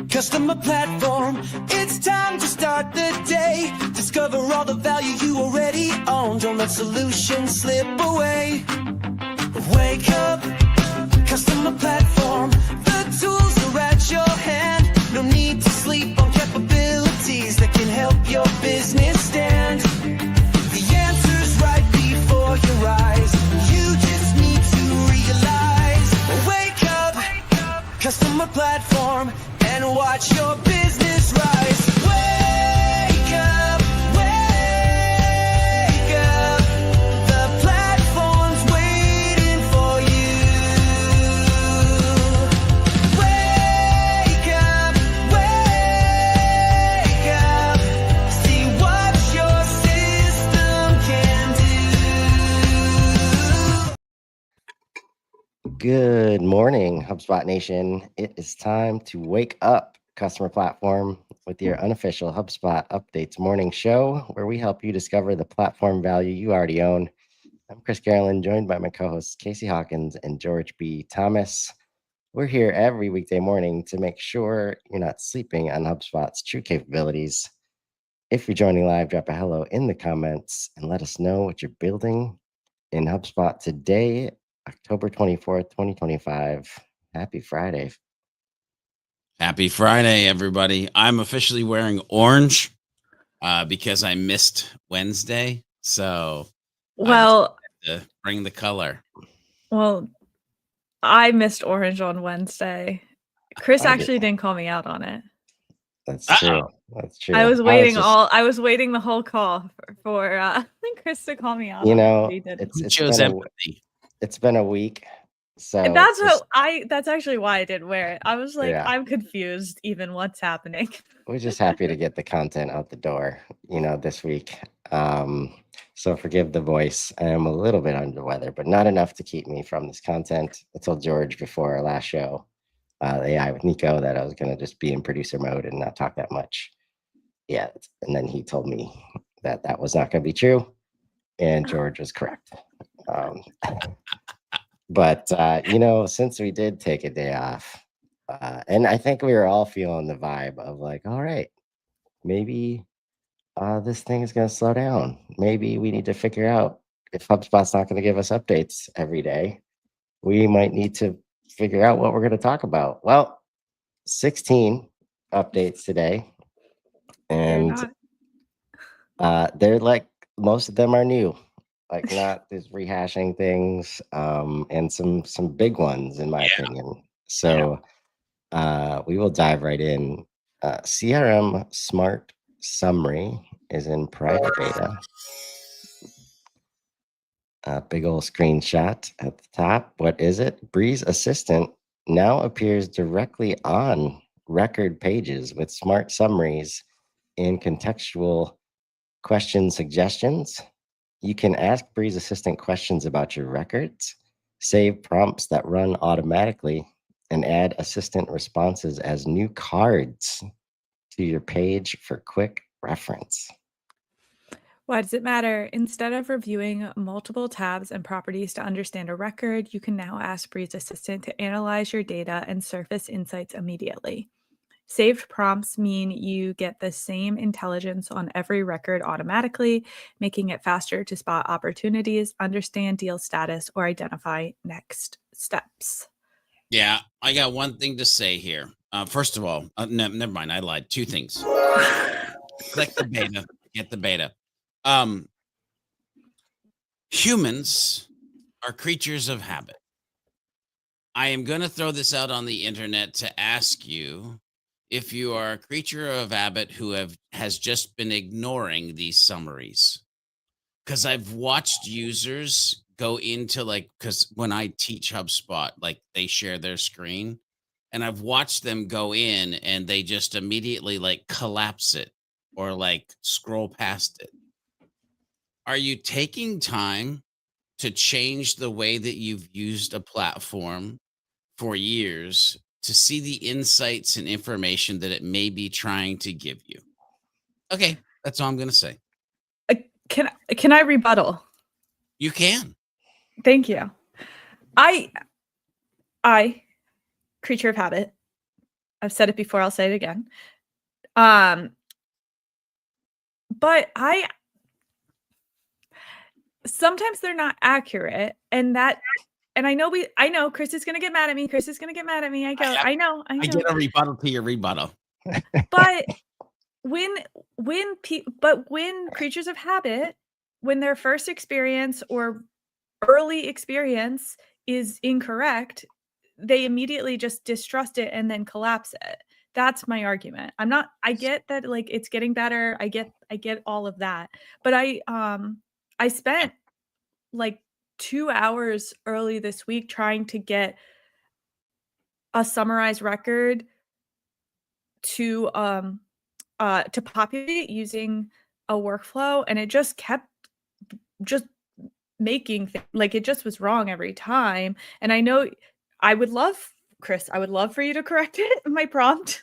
Customer platform, it's time to start the day. Discover all the value you already own. Don't let solutions slip away. Wake up, customer platform. The tools are at your hand. No need to sleep on capabilities that can help your business stand. The answer's right before your eyes. You just need to realize. Wake up, customer platform, and watch your business rise. Wake up, the platform's waiting for you. Wake up, see what your system can do. Good morning, HubSpot Nation. It is time to wake up, customer platform, with your unofficial HubSpot Updates morning show, where we help you discover the platform value you already own. I'm Chris Carolan, joined by my co-hosts Casey Hawkins and George B. Thomas. We're here every weekday morning to make sure you're not sleeping on HubSpot's true capabilities. If you're joining live, drop a hello in the comments and let us know what you're building in HubSpot today, October 24th, 2025. Happy Friday. Happy Friday, everybody. I'm officially wearing orange because I missed Wednesday. So well, I had to bring the color. Well, I missed orange on Wednesday. Chris actually didn't call me out on it. That's true. That's true. I was waiting I was waiting the whole call for Chris to call me out. You know, it's been a week. So that's actually why I didn't wear it. I was like, yeah. I'm confused even what's happening. We're just happy to get the content out the door, this week. So forgive the voice. I am a little bit under the weather, but not enough to keep me from this content. I told George before our last show, the AI with Nico, that I was going to just be in producer mode and not talk that much yet. And then he told me that was not going to be true. And George was correct. But, since we did take a day off, and I think we were all feeling the vibe of like, all right, maybe this thing is going to slow down. Maybe we need to figure out if HubSpot's not going to give us updates every day. We might need to figure out what we're going to talk about. Well, 16 updates today. And they're like, most of them are new. Like not just rehashing things, and some big ones in my opinion. So we will dive right in. CRM Smart Summary is in private beta. Big old screenshot at the top. What is it? Breeze Assistant now appears directly on record pages with smart summaries and contextual question suggestions. You can ask Breeze Assistant questions about your records, save prompts that run automatically, and add assistant responses as new cards to your page for quick reference. Why does it matter? Instead of reviewing multiple tabs and properties to understand a record, you can now ask Breeze Assistant to analyze your data and surface insights immediately. Saved prompts mean you get the same intelligence on every record automatically, making it faster to spot opportunities, understand deal status, or identify next steps. Yeah, I got one thing to say here. First of all, never mind, I lied. Two things. Click the beta, get the beta. Humans are creatures of habit. I am going to throw this out on the internet to ask you if you are a creature of habit who has just been ignoring these summaries. Because I've watched users go into because when I teach HubSpot, they share their screen, and I've watched them go in and they just immediately collapse it or scroll past it. Are you taking time to change the way that you've used a platform for years to see the insights and information that it may be trying to give you? Okay, that's all I'm going to say. Can I rebuttal? You can. Thank you. I creature of habit. I've said it before, I'll say it again. But sometimes they're not accurate, and I know Chris is gonna get mad at me. Chris is gonna get mad at me. I know. I get a rebuttal to your rebuttal. But when creatures of habit, when their first experience or early experience is incorrect, they immediately just distrust it and then collapse it. That's my argument. I get that, like, it's getting better. I get all of that. But I spent like 2 hours early this week trying to get a summarized record to populate using a workflow, and it just kept just making like, it just was wrong every time. And I know I would love, Chris, I would love for you to correct it, my prompt.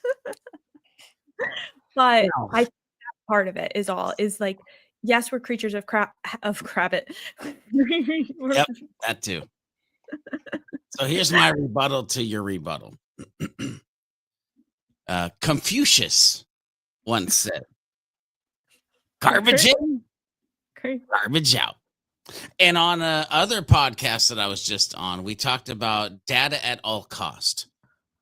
But No. I think that part of it is like, yes, we're creatures of habit. Yep, that too. So here's my rebuttal to your rebuttal. Confucius once said, garbage in, garbage out. And on other podcasts that I was just on, we talked about data at all cost.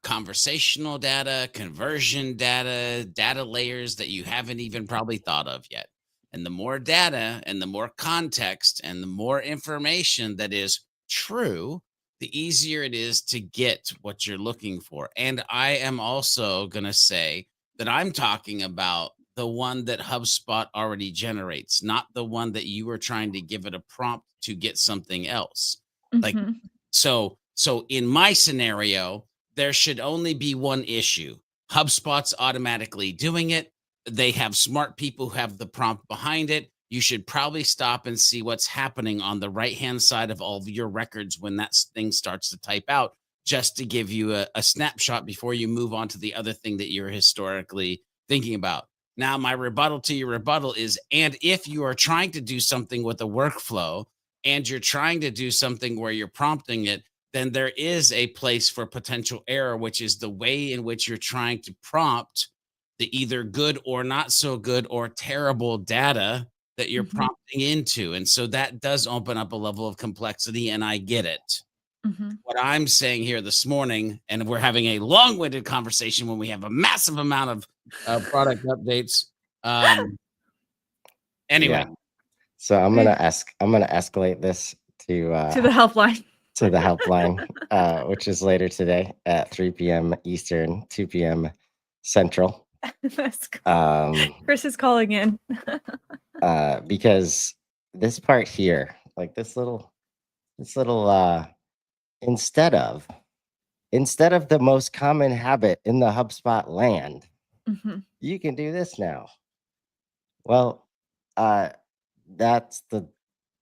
Conversational data, conversion data layers that you haven't even probably thought of yet. And the more data and the more context and the more information that is true, the easier it is to get what you're looking for. And I am also going to say that I'm talking about the one that HubSpot already generates, not the one that you were trying to give it a prompt to get something else. Like, so in my scenario, there should only be one issue. HubSpot's automatically doing it. They have smart people who have the prompt behind it. You should probably stop and see what's happening on the right-hand side of all of your records when that thing starts to type out, just to give you a snapshot before you move on to the other thing that you're historically thinking about. Now, my rebuttal to your rebuttal is, and if you are trying to do something with a workflow and you're trying to do something where you're prompting it, then there is a place for potential error, which is the way in which you're trying to prompt the either good or not so good or terrible data that you're prompting into. And so that does open up a level of complexity, and I get it. What I'm saying here this morning, and we're having a long-winded conversation when we have a massive amount of product updates. Anyway. Yeah. So I'm gonna escalate this to the helpline. To the helpline, which is later today at 3 p.m. Eastern, 2 p.m. Central. Chris is calling in. Because this part here, like this little instead of the most common habit in the HubSpot land, you can do this now. Well, that's the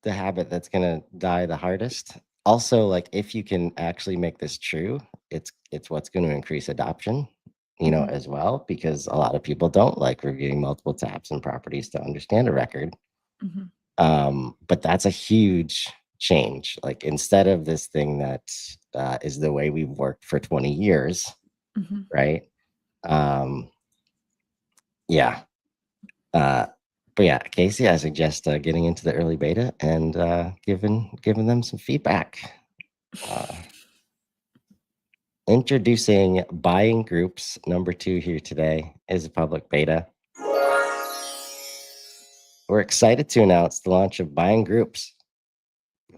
habit that's gonna die the hardest. Also, like, if you can actually make this true, it's what's going to increase adoption, as well, because a lot of people don't like reviewing multiple tabs and properties to understand a record. But that's a huge change. Like, instead of this thing that is the way we've worked for 20 years, right? Yeah. But yeah, Casey, I suggest getting into the early beta and giving them some feedback. Introducing buying groups number 2 here today is a public beta. We're excited to announce the launch of buying groups,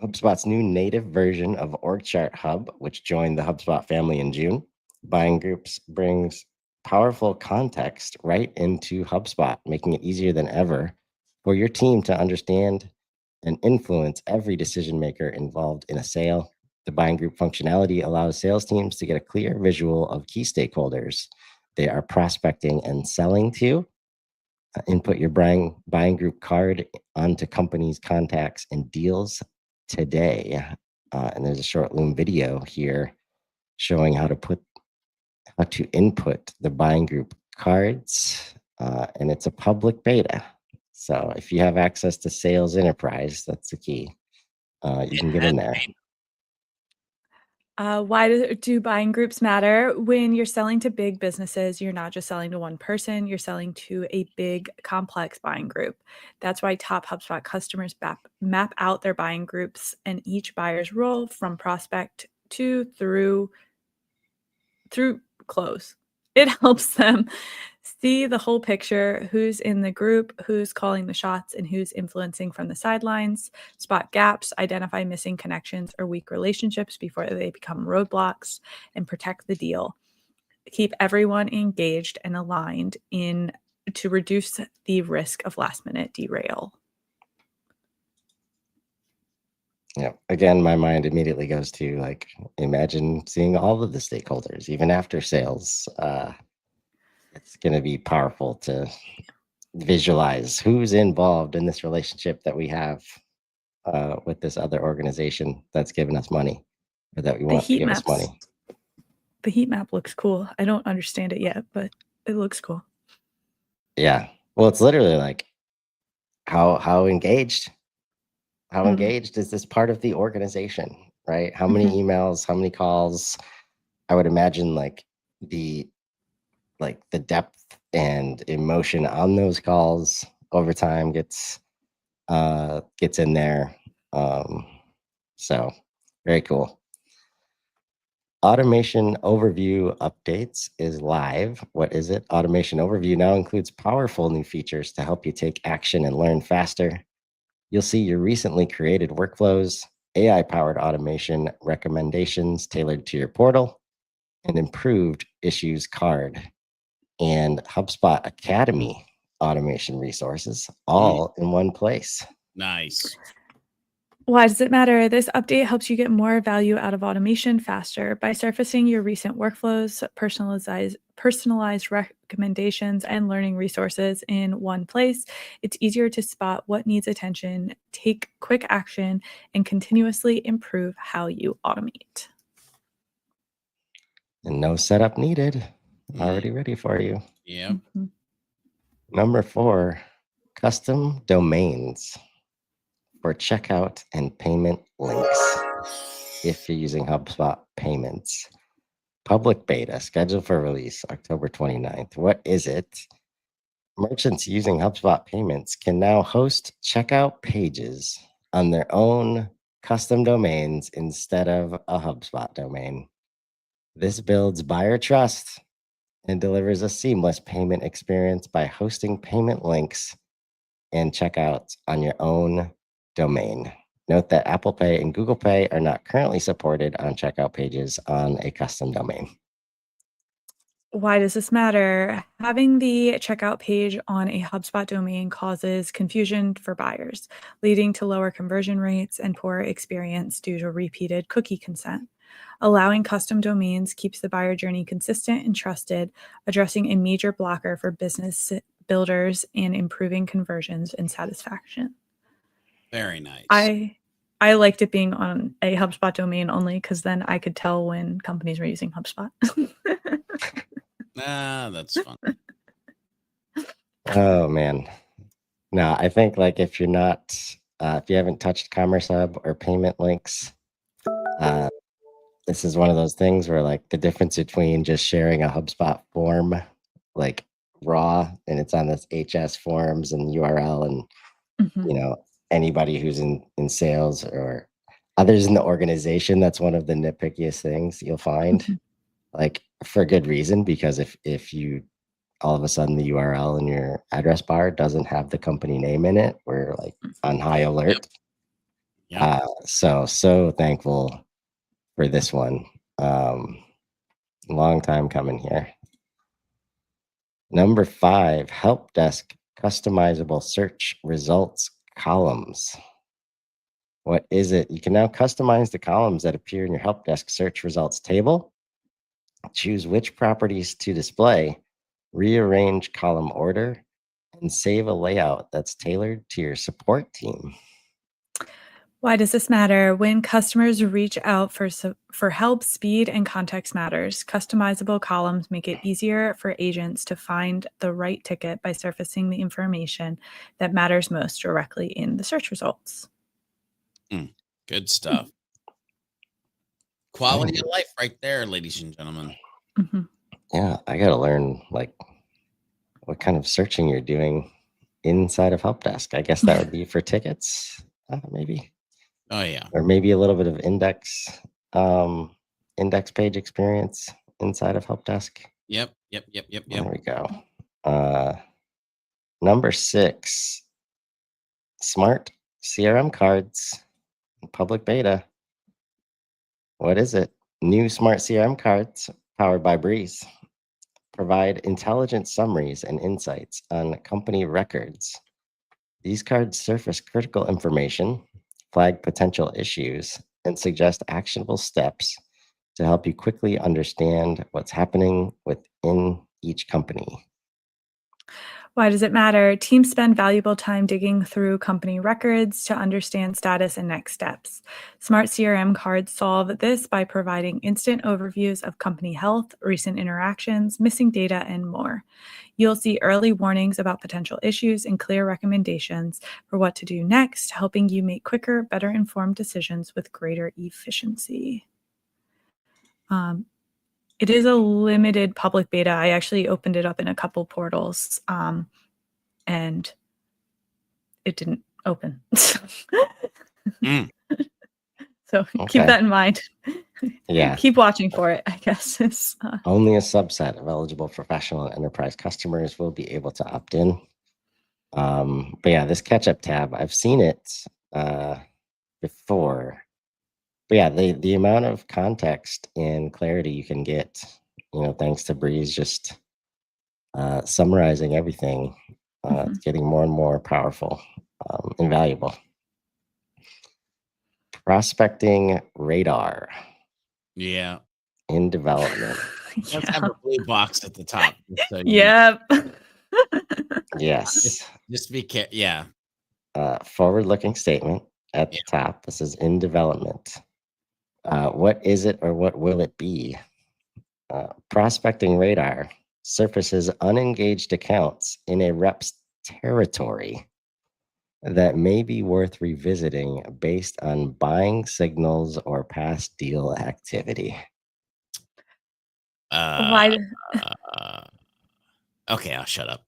HubSpot's new native version of Org Chart Hub, which joined the HubSpot family in June. Buying groups brings powerful context right into HubSpot, making it easier than ever for your team to understand and influence every decision maker involved in a sale. The buying group functionality allows sales teams to get a clear visual of key stakeholders they are prospecting and selling to, Input your buying group card onto companies' contacts and deals today. And there's a short Loom video here showing how to input the buying group cards, and it's a public beta. So if you have access to Sales Enterprise, that's the key. You can get in there. Why do buying groups matter? When you're selling to big businesses, you're not just selling to one person, you're selling to a big, complex buying group. That's why top HubSpot customers map out their buying groups and each buyer's role from prospect to through close. It helps them see the whole picture, who's in the group, who's calling the shots, and who's influencing from the sidelines, spot gaps, identify missing connections or weak relationships before they become roadblocks, and protect the deal. Keep everyone engaged and aligned to reduce the risk of last-minute derail. Yeah. Again, my mind immediately goes to like, imagine seeing all of the stakeholders, even after sales. It's going to be powerful to visualize who's involved in this relationship that we have with this other organization that's giving us money, or that we want to give us money. The heat map looks cool. I don't understand it yet, but it looks cool. Yeah. Well, it's literally like how engaged is this part of the organization, right? How many emails, how many calls? I would imagine like the depth and emotion on those calls over time gets in there. So very cool. Automation Overview Updates is live. What is it? Automation Overview now includes powerful new features to help you take action and learn faster. You'll see your recently created workflows, AI-powered automation recommendations tailored to your portal, and improved issues card, and HubSpot Academy automation resources all in one place. Nice. Why does it matter? This update helps you get more value out of automation faster by surfacing your recent workflows, personalized recommendations, and learning resources in one place. It's easier to spot what needs attention, take quick action, and continuously improve how you automate. And no setup needed. Already ready for you. Yeah. Number 4, custom domains for checkout and payment links. If you're using HubSpot Payments, public beta scheduled for release October 29th. What is it? Merchants using HubSpot Payments can now host checkout pages on their own custom domains instead of a HubSpot domain. This builds buyer trust and delivers a seamless payment experience by hosting payment links and checkouts on your own domain. Note that Apple Pay and Google Pay are not currently supported on checkout pages on a custom domain. Why does this matter? Having the checkout page on a HubSpot domain causes confusion for buyers, leading to lower conversion rates and poor experience due to repeated cookie consent. Allowing custom domains keeps the buyer journey consistent and trusted, addressing a major blocker for business builders and improving conversions and satisfaction. Very nice. I liked it being on a HubSpot domain only because then I could tell when companies were using HubSpot. That's fun. Oh man. No, I think like if you're not, if you haven't touched Commerce Hub or payment links, this is one of those things where like the difference between just sharing a HubSpot form, like raw, and it's on this HS forms and URL, and you know, anybody who's in sales or others in the organization, that's one of the nitpickiest things you'll find, like for good reason, because if you all of a sudden the URL in your address bar doesn't have the company name in it, we're like on high alert. Yep. So thankful for this one. Long time coming here. Number 5, help desk customizable search results columns. What is it? You can now customize the columns that appear in your help desk search results table. Choose which properties to display, rearrange column order, and save a layout that's tailored to your support team. Why does this matter? When customers reach out for help, speed and context matters. Customizable columns make it easier for agents to find the right ticket by surfacing the information that matters most directly in the search results. Good stuff. Quality of life right there, ladies and gentlemen. Mm-hmm. Yeah, I got to learn like what kind of searching you're doing inside of Help Desk. I guess that would be for tickets, maybe. Oh yeah. Or maybe a little bit of index page experience inside of Help Desk. Yep. There we go. Number 6, smart CRM cards, public beta. What is it? New smart CRM cards powered by Breeze provide intelligent summaries and insights on company records. These cards surface critical information, flag potential issues, and suggest actionable steps to help you quickly understand what's happening within each company. Why does it matter? Teams spend valuable time digging through company records to understand status and next steps. Smart CRM cards solve this by providing instant overviews of company health, recent interactions, missing data, and more. You'll see early warnings about potential issues and clear recommendations for what to do next, helping you make quicker, better informed decisions with greater efficiency. It is a limited public beta. I actually opened it up in a couple portals, and it didn't open. So keep that in mind. Yeah. Keep watching for it, I guess. Only a subset of eligible professional and enterprise customers will be able to opt in. But yeah, this catch-up tab, I've seen it before. But yeah, the amount of context and clarity you can get, thanks to Breeze just summarizing everything, it's getting more and more powerful and valuable. Prospecting radar. Yeah. In development. Let's have a blue box at the top. So yep. Yes. Just be careful. Yeah. Forward-looking statement at the top. This is in development. What is it or what will it be? Prospecting radar surfaces unengaged accounts in a rep's territory that may be worth revisiting based on buying signals or past deal activity. Why? Okay, I'll shut up.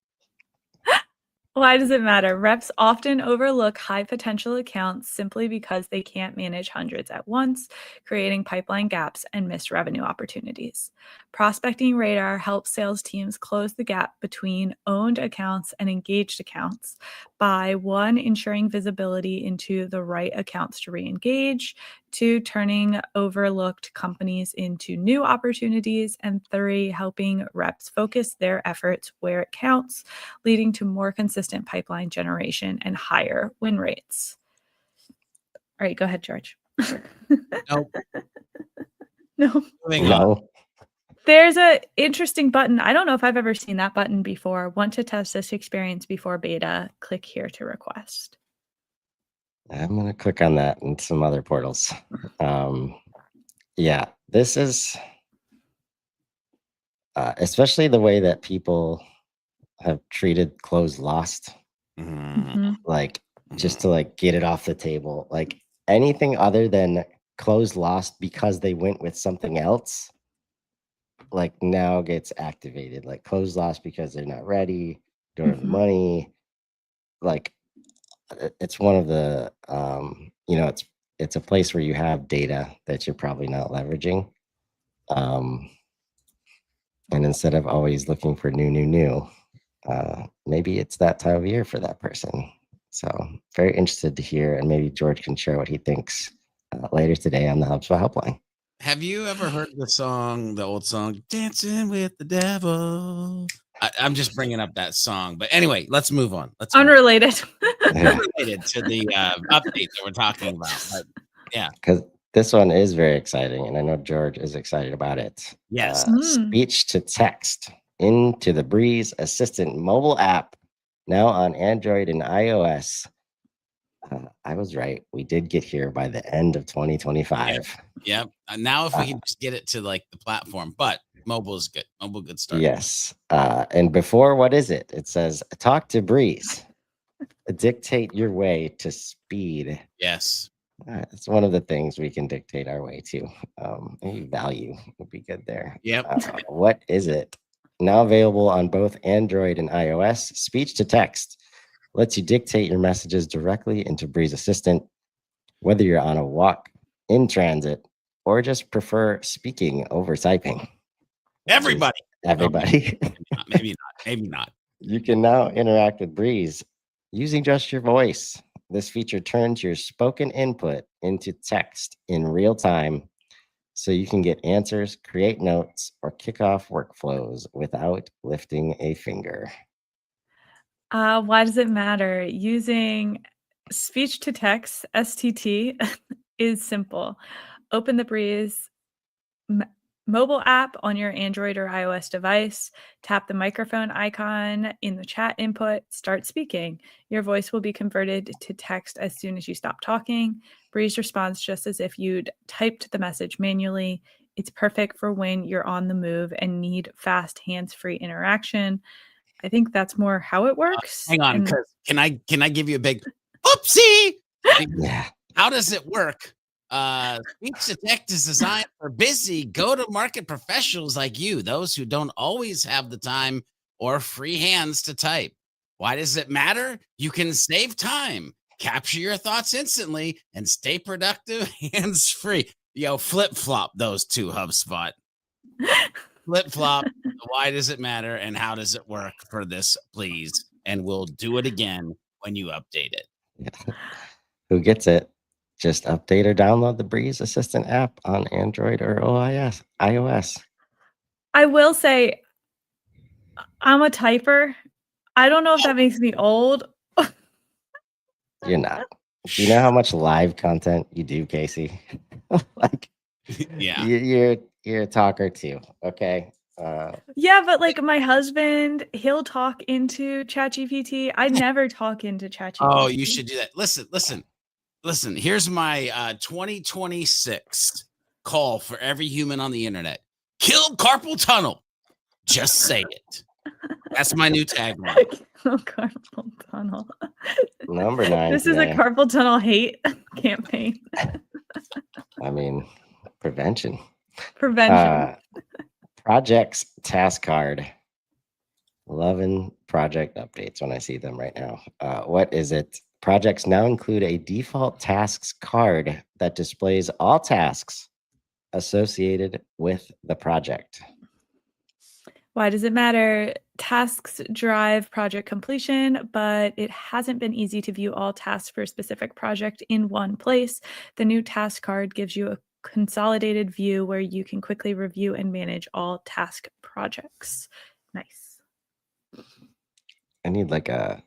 Why does it matter? Reps often overlook high potential accounts simply because they can't manage hundreds at once, creating pipeline gaps and missed revenue opportunities. Prospecting Radar helps sales teams close the gap between owned accounts and engaged accounts by 1, ensuring visibility into the right accounts to re-engage, 2, turning overlooked companies into new opportunities, and 3, helping reps focus their efforts where it counts, leading to more consistent pipeline generation and higher win rates. All right, go ahead, George. Nope. No. No. There's an interesting button. I don't know if I've ever seen that button before. Want to test this experience before beta? Click here to request. I'm going to click on that in some other portals. Yeah, this is especially the way that people have treated closed lost. Like just to like get it off the table. Like anything other than closed lost because they went with something else, like now gets activated. Like closed lost because they're not ready, don't have the money. Like it's one of the it's a place where you have data that you're probably not leveraging, and instead of always looking for new, maybe it's that time of year for that person. So very interested to hear, and maybe George can share what he thinks later today on the HubSpot helpline. Have you ever heard the old song, Dancing with the Devil? I'm just bringing up that song. But anyway, let's move on. Unrelated. Unrelated to the update that we're talking about. But yeah. Because this one is very exciting, and I know George is excited about it. Yes. Speech to text into the Breeze Assistant mobile app Now on Android and iOS. I was right. We did get here by the end of 2025. Yep. Now if we can just get it to like the platform, but mobile is good. Mobile good start. Yes. And before, what is it? It says, talk to Breeze. Dictate your way to speed. Yes. It's one of the things we can dictate our way to. Maybe value would be good there. Yep. What is it? Now available on both Android and iOS, speech to text lets you dictate your messages directly into Breeze Assistant, whether you're on a walk, in transit, or just prefer speaking over typing. Everybody. Everybody. Maybe not. Maybe not. You can now interact with Breeze using just your voice. This feature turns your spoken input into text in real time, so you can get answers, create notes, or kick off workflows without lifting a finger. Why does it matter? Using speech to text, STT, is simple. Open the Breeze mobile app on your Android or iOS device, tap the microphone icon in the chat input, start speaking. Your voice will be converted to text as soon as you stop talking. Breeze responds just as if you'd typed the message manually. It's perfect for when you're on the move and need fast hands-free interaction. I think that's more how it works. Hang on, can I give you a big oopsie? Yeah. How does it work? Speech to text is designed for busy go-to-market professionals like you, those who don't always have the time or free hands to type. Why does it matter? You can save time, capture your thoughts instantly, and stay productive hands-free. Yo, flip-flop those two, HubSpot. Flip-flop. Why does it matter and how does it work for this, please? And we'll do it again when you update it. Yeah. Who gets it? Just update or download the Breeze Assistant app on Android or iOS. I will say, I'm a typer. I don't know if that makes me old. You're not. Do you know how much live content you do, Casey? Like, Yeah. You're a talker too. Okay. Yeah, but like my husband, he'll talk into ChatGPT. I never talk into ChatGPT. Oh, you should do that. Listen, here's my 2026 call for every human on the internet. Kill carpal tunnel. Just say it. That's my new tagline. Carpal tunnel. Number 9. This is a carpal tunnel hate campaign. I mean, prevention. Projects task card. Loving project updates when I see them right now. What is it? Projects now include a default tasks card that displays all tasks associated with the project. Why does it matter? Tasks drive project completion, but it hasn't been easy to view all tasks for a specific project in one place. The new task card gives you a consolidated view where you can quickly review and manage all task projects. Nice. I need like a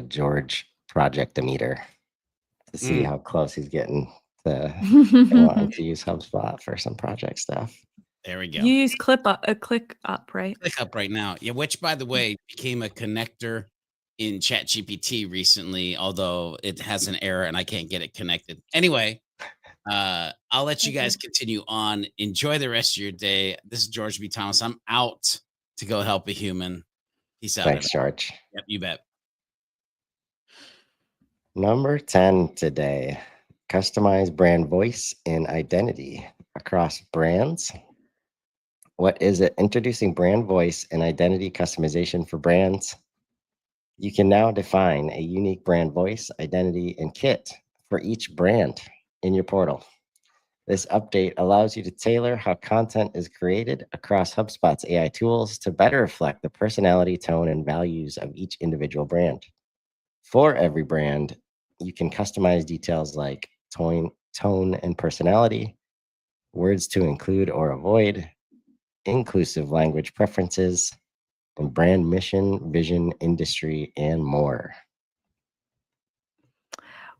George project-o-meter to see how close he's getting to wanting to use HubSpot for some project stuff. There we go. You use ClickUp, right? ClickUp right now. Yeah, which by the way became a connector in ChatGPT recently, although it has an error and I can't get it connected. Anyway, I'll let you guys continue on. Enjoy the rest of your day. This is George B. Thomas. I'm out to go help a human. Peace out. Thanks, George. Yep, you bet. Number 10 today. Customize brand voice and identity across brands. What is it? Introducing brand voice and identity customization for brands. You can now define a unique brand voice, identity, and kit for each brand in your portal. This update allows you to tailor how content is created across HubSpot's AI tools to better reflect the personality, tone, and values of each individual brand. For every brand, you can customize details like tone and personality, words to include or avoid, inclusive language preferences, and brand mission, vision, industry, and more.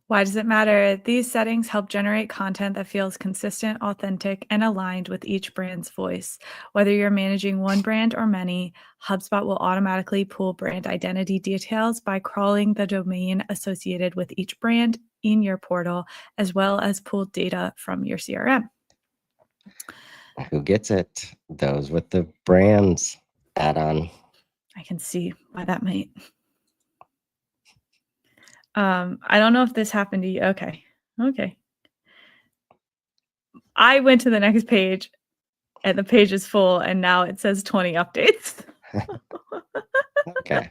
Why does it matter? These settings help generate content that feels consistent, authentic, and aligned with each brand's voice. Whether you're managing one brand or many, HubSpot will automatically pull brand identity details by crawling the domain associated with each brand in your portal, as well as pull data from your CRM. Who gets it? Those with the brands add-on. I can see why that might. I don't know if this happened to you. Okay. I went to the next page and the page is full and now it says 20 updates. Okay.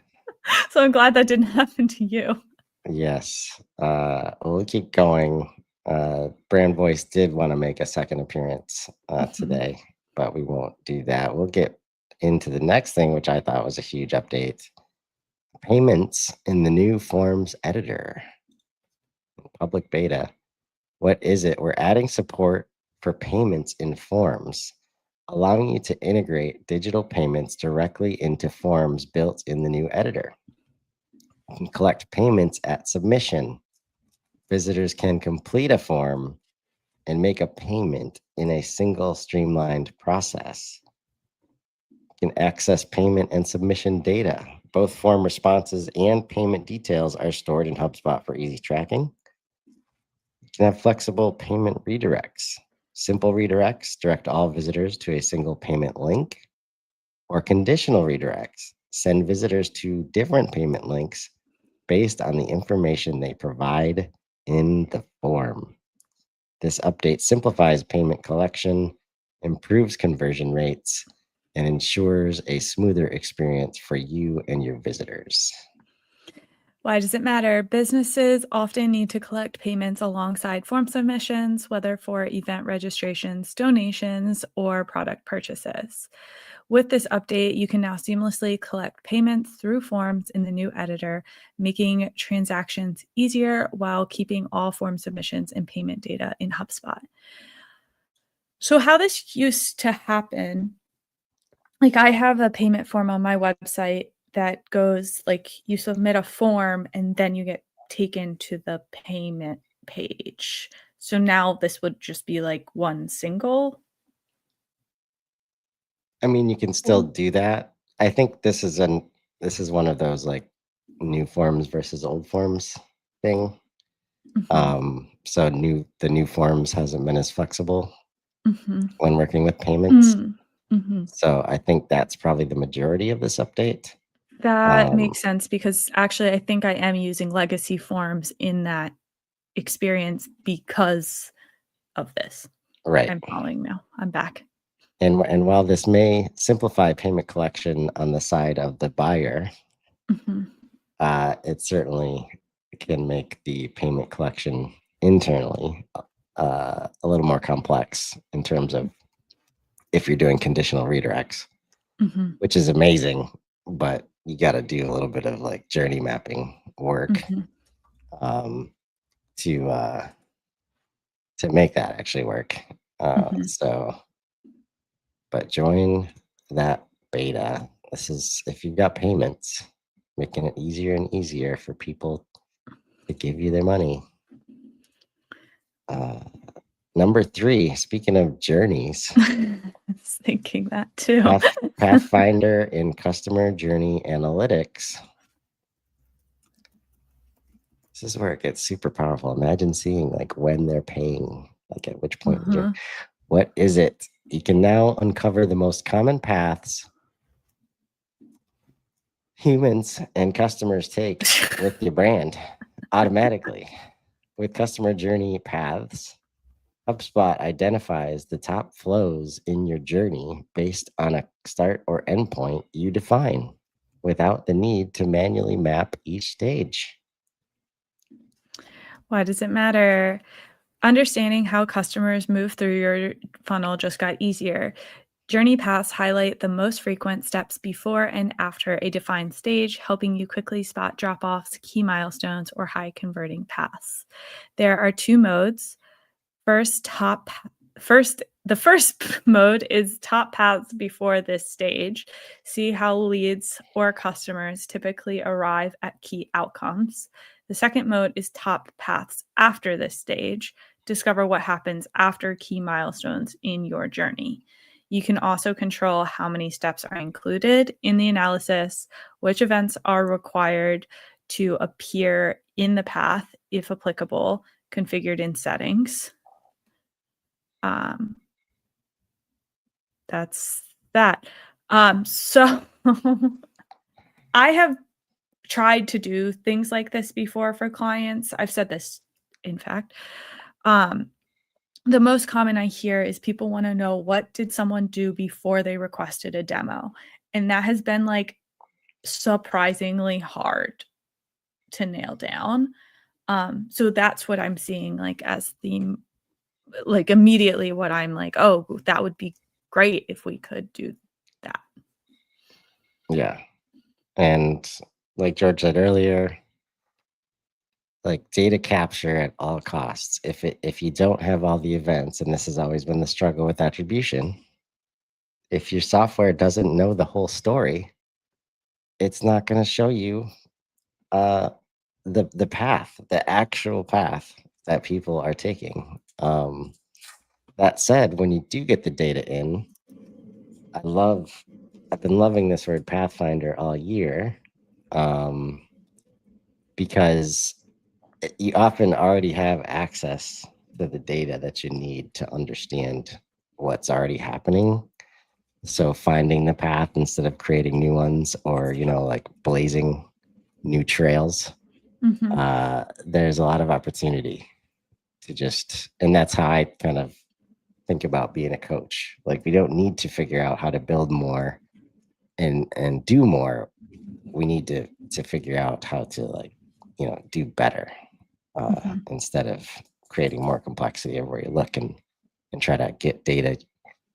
So I'm glad that didn't happen to you. Yes. We'll keep going. Brand Voice did want to make a second appearance today, but we won't do that. We'll get into the next thing, which I thought was a huge update. Payments in the new Forms editor. Public beta. What is it? We're adding support for payments in Forms, allowing you to integrate digital payments directly into forms built in the new editor. You can collect payments at submission. Visitors can complete a form and make a payment in a single streamlined process. You can access payment and submission data. Both form responses and payment details are stored in HubSpot for easy tracking. You can have flexible payment redirects. Simple redirects direct all visitors to a single payment link, or conditional redirects send visitors to different payment links based on the information they provide in the form. This update simplifies payment collection, improves conversion rates, and ensures a smoother experience for you and your visitors. Why does it matter? Businesses often need to collect payments alongside form submissions, whether for event registrations, donations, or product purchases. With this update, you can now seamlessly collect payments through forms in the new editor, making transactions easier while keeping all form submissions and payment data in HubSpot. So how this used to happen, like I have a payment form on my website that goes like you submit a form and then you get taken to the payment page. So now this would just be like one single. I mean, you can still do that. I think this is one of those like new forms versus old forms thing. So the new forms hasn't been as flexible when working with payments. So I think that's probably the majority of this update. That makes sense because actually I think I am using legacy forms in that experience because of this. Right. I'm following now. I'm back. And while this may simplify payment collection on the side of the buyer, it certainly can make the payment collection internally a little more complex in terms of if you're doing conditional redirects, which is amazing, but you got to do a little bit of like journey mapping work to make that actually work. But join that beta. This is if you've got payments, making it easier and easier for people to give you their money. Number 3, speaking of journeys, I was thinking that too. Pathfinder in customer journey analytics. This is where it gets super powerful. Imagine seeing like when they're paying, like at which point. What is it? You can now uncover the most common paths humans and customers take with your brand automatically. With customer journey paths, HubSpot identifies the top flows in your journey based on a start or endpoint you define without the need to manually map each stage. Why does it matter? Understanding how customers move through your funnel just got easier. Journey paths highlight the most frequent steps before and after a defined stage, helping you quickly spot drop-offs, key milestones, or high converting paths. There are 2 modes. The first mode is top paths before this stage. See how leads or customers typically arrive at key outcomes. The second mode is top paths after this stage. Discover what happens after key milestones in your journey. You can also control how many steps are included in the analysis, which events are required to appear in the path, if applicable, configured in settings. That's that. So I have tried to do things like this before for clients. I've said this, in fact. The most common I hear is people want to know, what did someone do before they requested a demo? And that has been like surprisingly hard to nail down. So that's what I'm seeing like as the, like immediately what I'm like, oh, that would be great if we could do that. Yeah. And like George said earlier, like data capture at all costs. If you don't have all the events, and this has always been the struggle with attribution, if your software doesn't know the whole story, it's not going to show you the path, the actual path that people are taking. That said, when you do get the data in, I've been loving this word Pathfinder all year, because you often already have access to the data that you need to understand what's already happening. So finding the path instead of creating new ones, or, like blazing new trails, there's a lot of opportunity to just, and that's how I kind of think about being a coach. Like, we don't need to figure out how to build more and do more. We need to figure out how to do better, instead of creating more complexity everywhere you look, and try to get data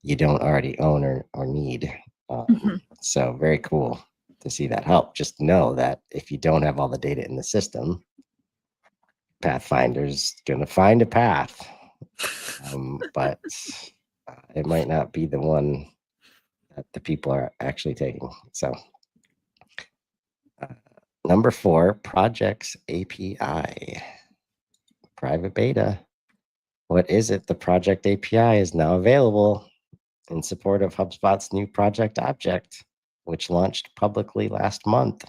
you don't already own or need. So very cool to see that help. Just know that if you don't have all the data in the system, Pathfinder's gonna find a path, but it might not be the one that the people are actually taking. So number 4, projects API, private beta. What is it? The project API is now available in support of HubSpot's new project object, which launched publicly last month.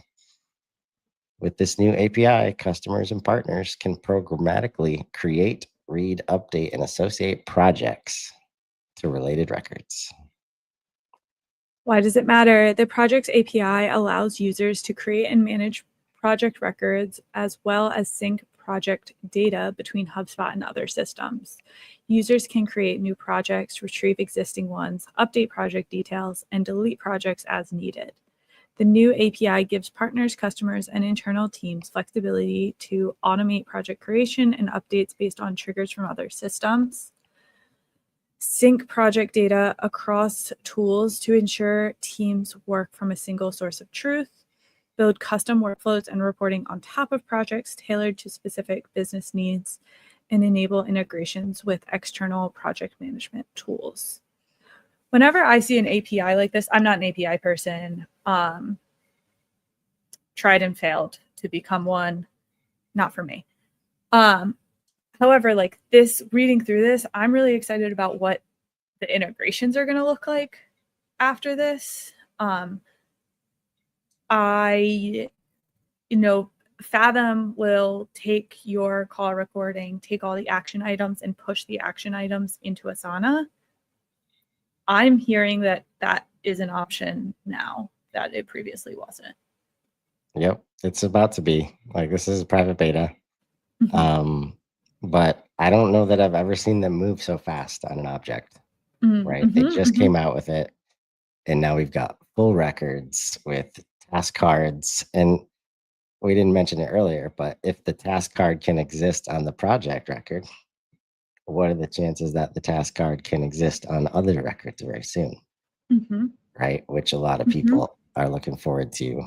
With this new API, customers and partners can programmatically create, read, update, and associate projects to related records. Why does it matter? The projects API allows users to create and manage project records, as well as sync project data between HubSpot and other systems. Users can create new projects, retrieve existing ones, update project details, and delete projects as needed. The new API gives partners, customers, and internal teams flexibility to automate project creation and updates based on triggers from other systems. Sync project data across tools to ensure teams work from a single source of truth. Build custom workflows and reporting on top of projects tailored to specific business needs, and enable integrations with external project management tools. Whenever I see an API like this, I'm not an API person. Tried and failed to become one. Not for me. However, like this, reading through this, I'm really excited about what the integrations are going to look like after this. Fathom will take your call recording, take all the action items, and push the action items into Asana. I'm hearing that is an option now that it previously wasn't. Yep, it's about to be. Like, this is a private beta. But I don't know that I've ever seen them move so fast on an object, right? They just came out with it, and now we've got full records with task cards. And we didn't mention it earlier, but if the task card can exist on the project record, what are the chances that the task card can exist on other records very soon? Right? Which a lot of people are looking forward to.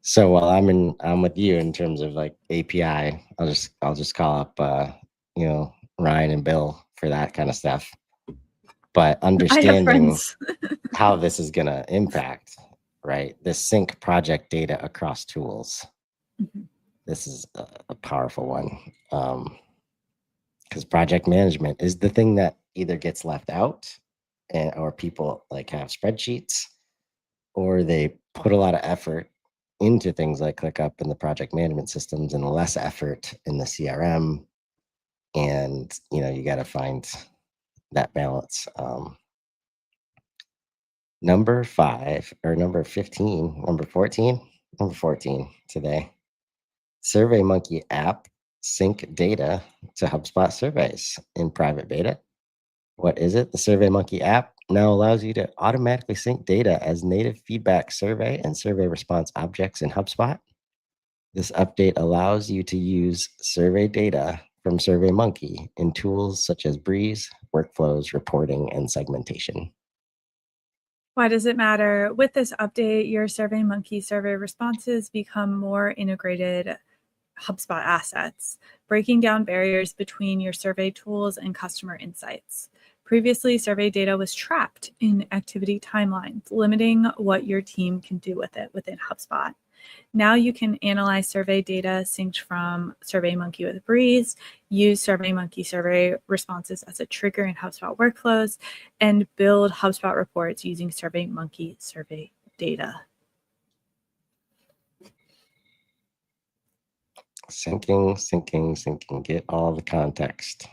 So while I'm with you in terms of like API, I'll just call up Ryan and Bill for that kind of stuff. But understanding how this is gonna impact, right? The sync project data across tools. This is a powerful one. Because project management is the thing that either gets left out or people like have spreadsheets, or they put a lot of effort into things like ClickUp and the project management systems and less effort in the CRM. And, you got to find that balance. Number 5 or number 15, number 14 today. SurveyMonkey app sync data to HubSpot surveys in private beta. What is it? The SurveyMonkey app now allows you to automatically sync data as native feedback survey and survey response objects in HubSpot. This update allows you to use survey data from SurveyMonkey in tools such as Breeze, workflows, reporting, and segmentation. Why does it matter? With this update, your SurveyMonkey survey responses become more integrated HubSpot assets, breaking down barriers between your survey tools and customer insights. Previously, survey data was trapped in activity timelines, limiting what your team can do with it within HubSpot. Now you can analyze survey data synced from SurveyMonkey with Breeze, use SurveyMonkey survey responses as a trigger in HubSpot workflows, and build HubSpot reports using SurveyMonkey survey data. Syncing. Get all the context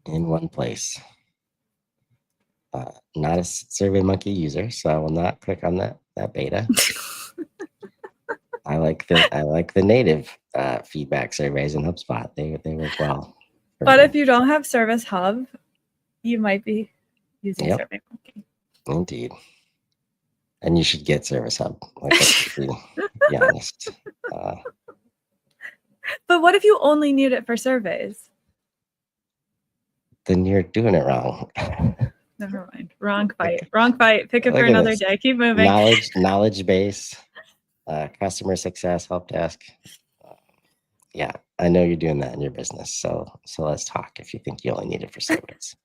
in one place. Not a SurveyMonkey user, so I will not click on that beta. I like the native feedback surveys in HubSpot. They work well. But if you don't have Service Hub, you might be using SurveyMonkey. Indeed. And you should get Service Hub. Like, let's be honest. But what if you only need it for surveys? Then you're doing it wrong. Never mind. Wrong fight. Pick it for another day. Keep moving. Knowledge base, customer success, help desk. Yeah, I know you're doing that in your business. So let's talk if you think you only need it for surveys.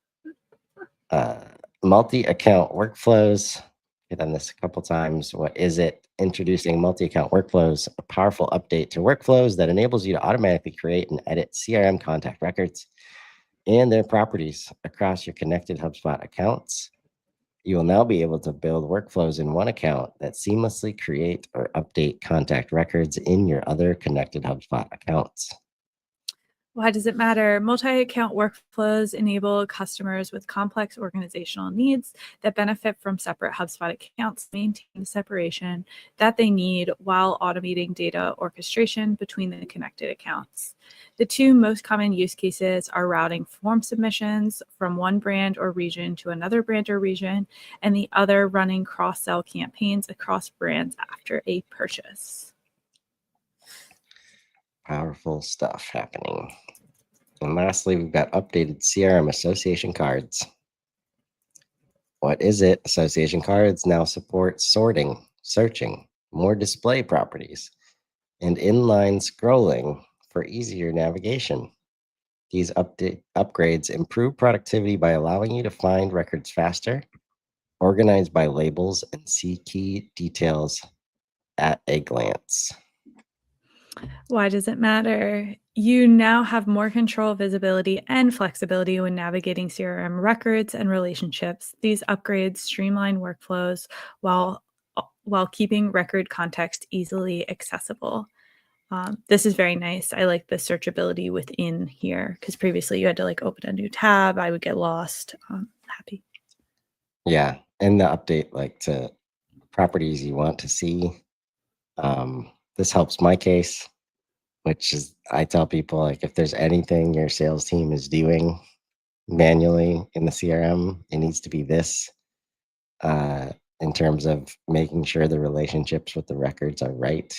Multi-account workflows. Hit on this a couple times. What is it? Introducing multi-account workflows, a powerful update to workflows that enables you to automatically create and edit CRM contact records and their properties across your connected HubSpot accounts. You will now be able to build workflows in one account that seamlessly create or update contact records in your other connected HubSpot accounts. Why does it matter? Multi-account workflows enable customers with complex organizational needs that benefit from separate HubSpot accounts to maintain the separation that they need while automating data orchestration between the connected accounts. The two most common use cases are routing form submissions from one brand or region to another brand or region, and the other running cross-sell campaigns across brands after a purchase. Powerful stuff happening. And lastly, we've got updated CRM association cards. What is it? Association cards now support sorting, searching, more display properties, and inline scrolling for easier navigation. These upgrades improve productivity by allowing you to find records faster, organize by labels, and see key details at a glance. Why does it matter? You now have more control, visibility, and flexibility when navigating CRM records and relationships. These upgrades streamline workflows while keeping record context easily accessible. This is very nice. I like the searchability within here because previously you had to open a new tab. I would get lost. Happy. Yeah, and the update to properties you want to see. This helps my case, which is I tell people if there's anything your sales team is doing manually in the CRM, it needs to be this in terms of making sure the relationships with the records are right.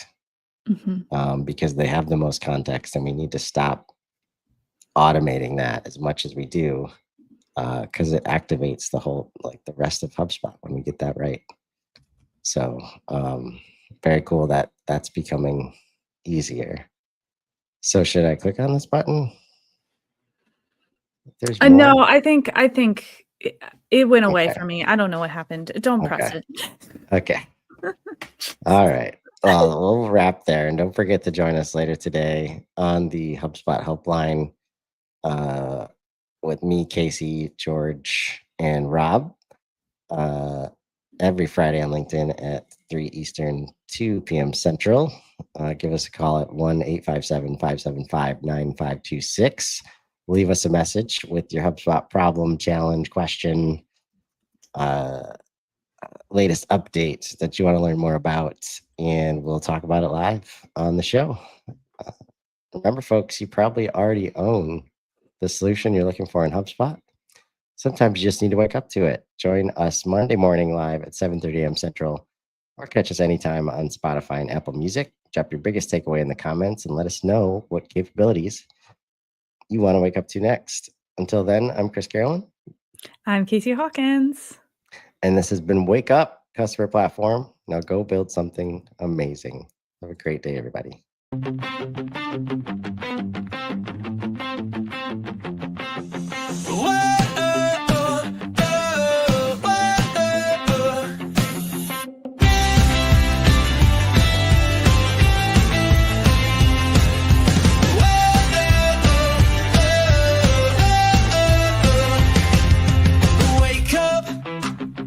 Because they have the most context, and we need to stop automating that as much as we do, because it activates the whole the rest of HubSpot when we get that right. So very cool that that's becoming easier. So should I click on this button? There's more? No, I think it went away for me. I don't know what happened. Don't press it. Okay. All right. Well, we'll wrap there. And don't forget to join us later today on the HubSpot helpline with me, Casey, George, and Rob. Every Friday on LinkedIn at 3 Eastern, 2 p.m. Central. Give us a call at 1-857-575-9526. Leave us a message with your HubSpot problem, challenge, question, latest update that you want to learn more about, and we'll talk about it live on the show. Remember, folks, you probably already own the solution you're looking for in HubSpot. Sometimes you just need to wake up to it. Join us Monday morning live at 7:30 a.m. Central, or catch us anytime on Spotify and Apple Music. Drop your biggest takeaway in the comments and let us know what capabilities you want to wake up to next. Until then, I'm Chris Carolan. I'm Casey Hawkins. And this has been Wake Up Customer Platform. Now go build something amazing. Have a great day, everybody.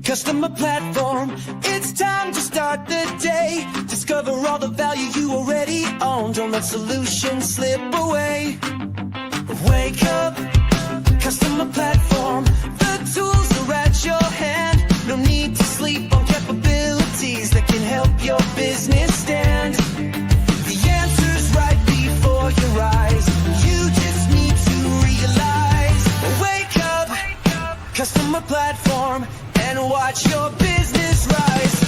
Customer platform, it's time to start the day. Discover all the value you already own. Don't let solutions slip away. Wake up, customer platform. The tools are at your hand. No need to sleep on capabilities that can help your business stand. The answer's right before your eyes. You just need to realize. Wake up, customer platform, and watch your business rise.